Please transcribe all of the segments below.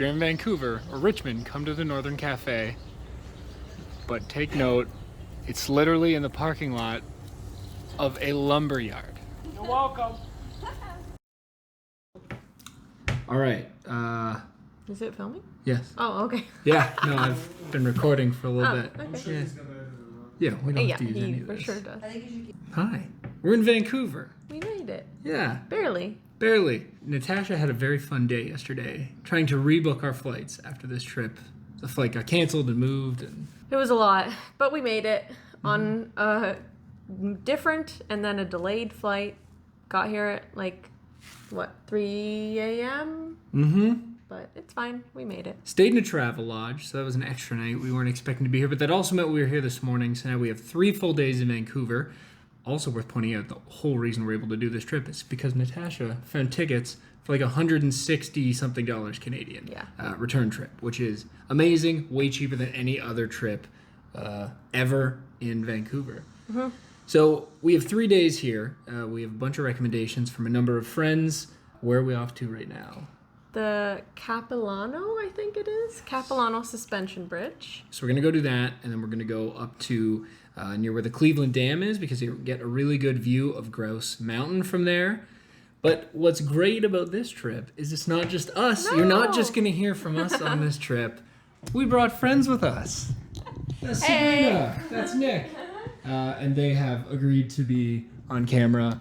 you're in Vancouver or Richmond, come to the Northern Cafe. But take note, it's literally in the parking lot of a lumber yard. You're welcome. All right. Is it filming? Yes. Oh, okay. Yeah. No, I've been recording for a little bit. Okay. Yeah, we don't have to use he any of for this. sure does. Hi. We're in Vancouver. We made it. Yeah. Barely. Barely. Natasha had a very fun day yesterday, trying to rebook our flights after this trip. The flight got canceled and moved, and It was a lot, but we made it on a different and then a delayed flight. Got here at 3 a.m.? But it's fine. We made it. stayed in a travel lodge, so that was an extra night. We weren't expecting to be here, but that also meant we were here this morning, so now we have 3 full days in Vancouver. Also worth pointing out, the whole reason we're able to do this trip is because Natasha found tickets for like $160-something Canadian. Yeah. Return trip, which is amazing, way cheaper than any other trip ever in Vancouver. So we have 3 days here. We have a bunch of recommendations from a number of friends. Where are we off to right now? The Capilano, I think it is. Capilano Suspension Bridge. So we're going to go do that, and then we're going to go up to near where the Cleveland Dam is, because you get a really good view of Grouse Mountain from there. But what's great about this trip is it's not just us. No. You're not just going to hear from us on this trip. We brought friends with us. That's Sabrina. That's Nick. And they have agreed to be on camera.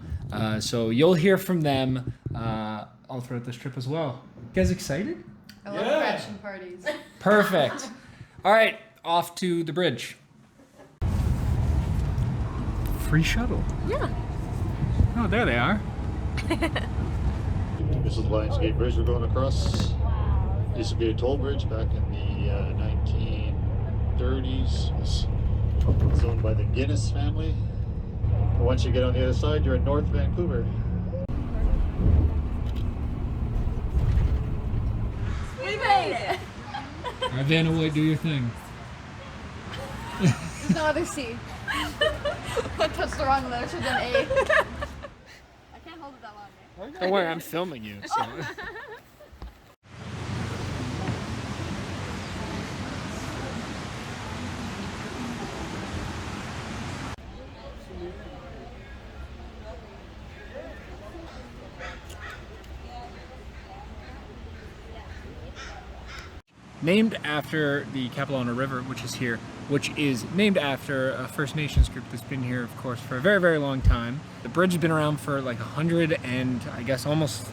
So you'll hear from them all throughout this trip as well. You guys excited? I love fraction parties. Perfect. All right, off to the bridge. Free shuttle. Yeah. Oh, there they are. This is the Lionsgate Bridge we're going across. Used to be a toll bridge back in the 1930s. It's owned by the Guinness family. And once you get on the other side, you're in North Vancouver. We made it! All right, Vanna White, do your thing. There's no other C. I touched the wrong letter, should have done A. I can't hold it that long. Don't worry, I'm filming you. So. Named after the Capilano River, which is here, which is named after a First Nations group that's been here, of course, for a very, very long time. The bridge has been around for like 100 and I guess almost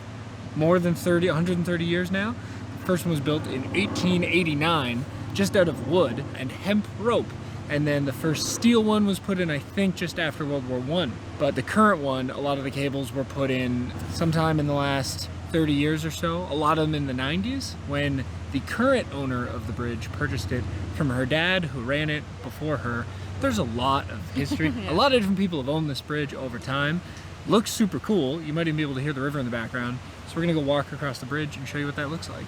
more than 130 years now. The first one was built in 1889, just out of wood and hemp rope. And then the first steel one was put in, I think, just after World War I. But the current one, a lot of the cables were put in sometime in the last 30 years or so, a lot of them in the 90s, when the current owner of the bridge purchased it from her dad, who ran it before her. There's a lot of history. Yeah. A lot of different people have owned this bridge over time. Looks super cool. You might even be able to hear the river in the background. So we're gonna go walk across the bridge and show you what that looks like.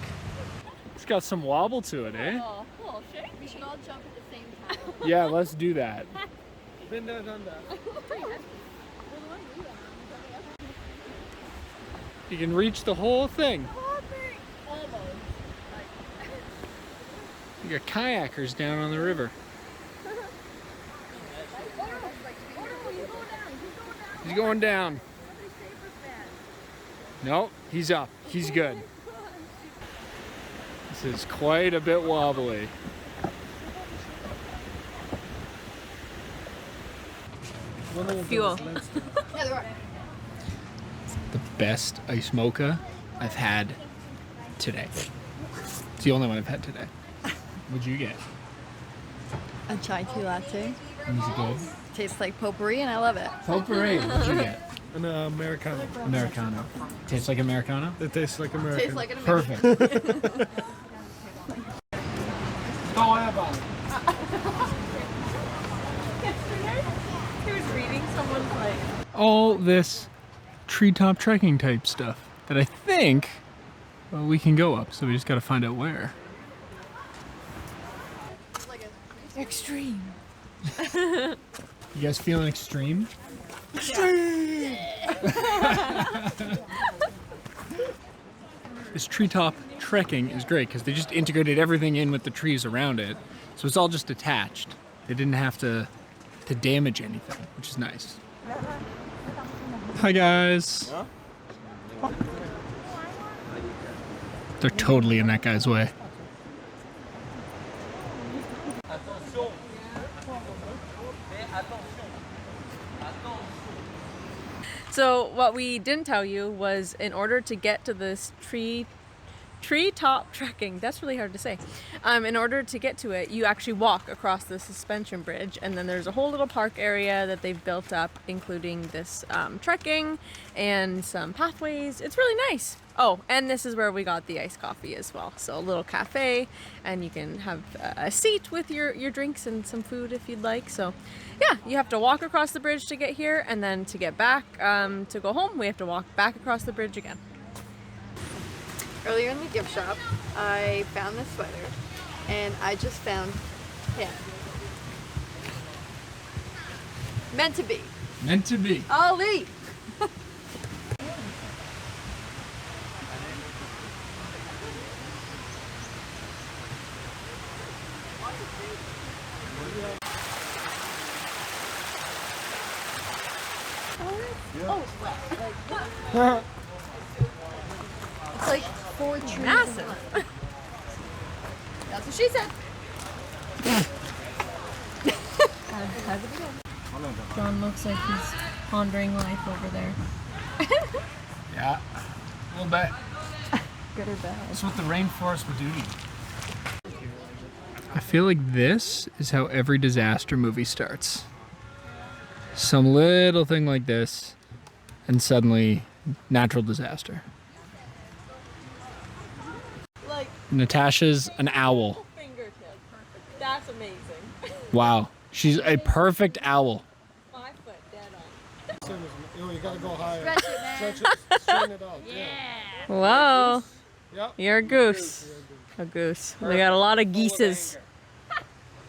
It's got some wobble to it, eh? Oh, cool. Sure. We should all jump at the same time. Yeah, let's do that. Been there, done that. You can reach the whole thing. Almost. You got kayakers down on the river. He's going down. Nope, he's up. He's good. This is quite a bit wobbly. Fuel. Yeah, there are. The best ice mocha I've had today. It's the only one I've had today. What'd you get? A chai tea latte. Was it good? Tastes like potpourri and I love it. Potpourri. What'd you get? An Americano. Americano. Tastes like Americano? It tastes like American. Tastes like an American. Perfect. Don't worry about it. Yesterday, he was reading someone's All this treetop trekking type stuff that I think we can go up, so we just gotta find out where. extreme. You guys feeling extreme? Extreme! this treetop trekking is great because they just integrated everything in with the trees around it. So it's all just attached. They didn't have to damage anything, which is nice. Hi guys. They're totally in that guy's way. So what we didn't tell you was in order to get to this treetop trekking, that's really hard to say. In order to get to it, you actually walk across the suspension bridge, and then there's a whole little park area that they've built up, including this trekking and some pathways. It's really nice. Oh, and this is where we got the iced coffee as well. So a little cafe, and you can have a seat with your drinks and some food if you'd like. So yeah, you have to walk across the bridge to get here, and then to get back to go home, we have to walk back across the bridge again. Earlier in the gift shop, I found this sweater, and I just found him. Meant to be. Meant to be. Ali! It's like 4 trees. Massive. That's what she said. John looks like he's pondering life over there. Yeah, a little bit. Good or bad? That's what the rainforest would do to you. I feel like this is how every disaster movie starts. Some little thing like this, and suddenly natural disaster. Like Natasha's an owl. fingertip. That's amazing. Wow, she's a perfect owl. 5 foot dead on. You gotta go higher. Stretch it, man. Stretch it, straighten it out. Yeah. Whoa. Yep. You're a goose. A goose. We got a lot of geeses.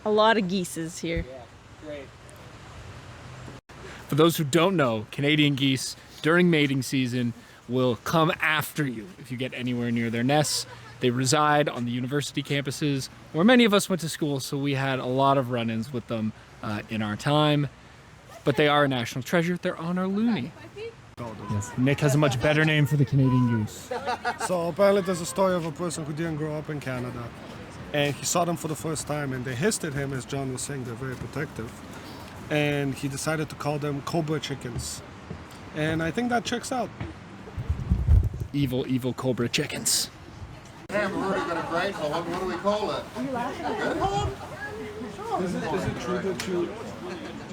A lot of geeses here. Great. For those who don't know, Canadian geese during mating season will come after you if you get anywhere near their nests. They reside on the university campuses where many of us went to school, so we had a lot of run-ins with them in our time. But they are a national treasure. They're on our loony. Yes. Nick has a much better name for the Canadian goose. So apparently there's a story of a person who didn't grow up in Canada, and he saw them for the first time, and they hissed at him, as John was saying, they're very protective. And he decided to call them cobra chickens. And I think that checks out. Evil, evil cobra chickens. Hey, we're already gonna crank, so what do we call it? Is it true that you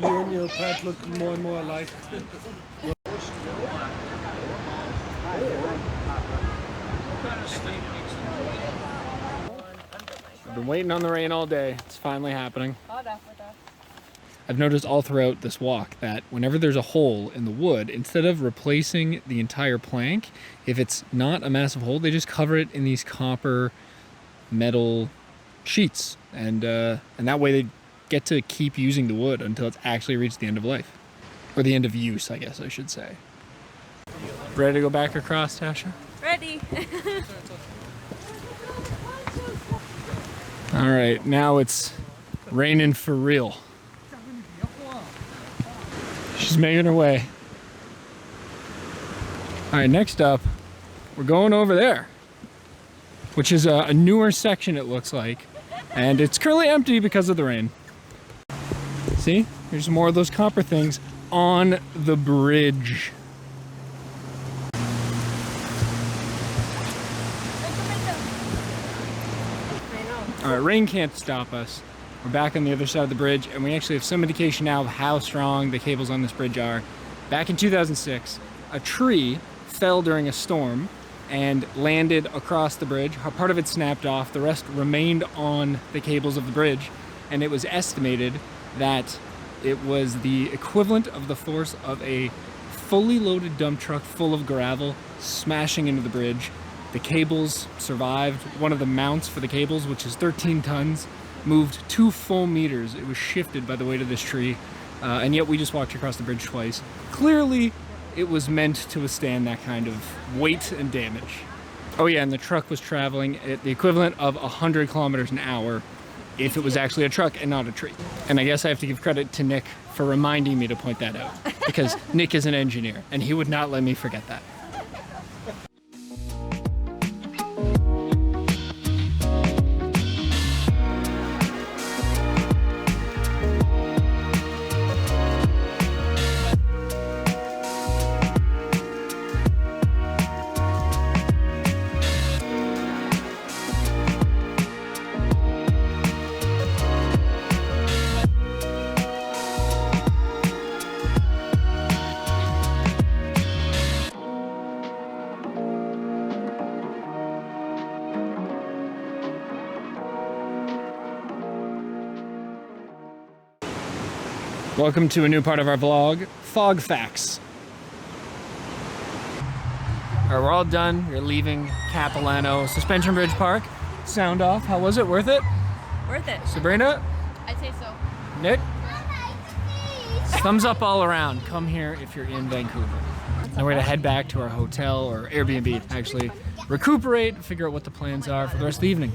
and your pet look more and more alike? I've been waiting on the rain all day. It's finally happening. I've noticed all throughout this walk that whenever there's a hole in the wood, instead of replacing the entire plank, if it's not a massive hole, they just cover it in these copper metal sheets. And that way they get to keep using the wood until it's actually reached the end of life. Or the end of use, I guess I should say. Ready to go back across, Tasha? Ready. All right, now it's raining for real. She's making her way. All right, next up, we're going over there, which is a newer section, it looks like, and it's currently empty because of the rain. See, there's more of those copper things on the bridge. All right, rain can't stop us. We're back on the other side of the bridge, and we actually have some indication now of how strong the cables on this bridge are. Back in 2006, a tree fell during a storm and landed across the bridge. Part of it snapped off, the rest remained on the cables of the bridge, and it was estimated that it was the equivalent of the force of a fully loaded dump truck full of gravel smashing into the bridge. The cables survived. One of the mounts for the cables, which is 13 tons, moved 2 full meters. It was shifted by the weight of this tree, and yet we just walked across the bridge twice. Clearly, it was meant to withstand that kind of weight and damage. Oh yeah, and the truck was traveling at the equivalent of 100 kilometers an hour if it was actually a truck and not a tree. And I guess I have to give credit to Nick for reminding me to point that out, because Nick is an engineer and he would not let me forget that. Welcome to a new part of our vlog, Fog Facts. All right, we're all done. We're leaving Capilano Suspension Bridge Park. Sound off. How was it? Worth it? Worth it. Sabrina? I'd say so. Nick? Thumbs up all around. Come here if you're in Vancouver. Now we're gonna head back to our hotel or Airbnb, actually, recuperate, figure out what the plans are for the rest of the evening.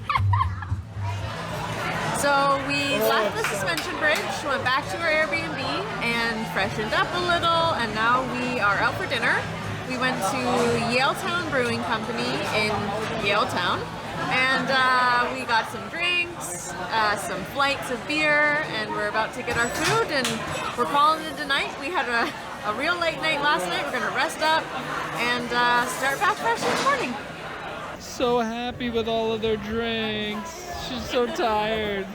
So we left the suspension bridge, went back to our Airbnb and freshened up a little, and now we are out for dinner. We went to Yaletown Brewing Company in Yaletown, and we got some drinks, some flights of beer, and we're about to get our food, and we're calling it a night. We had a real late night last night. We're gonna rest up and start back fresh this morning. So happy with all of their drinks. She's so tired.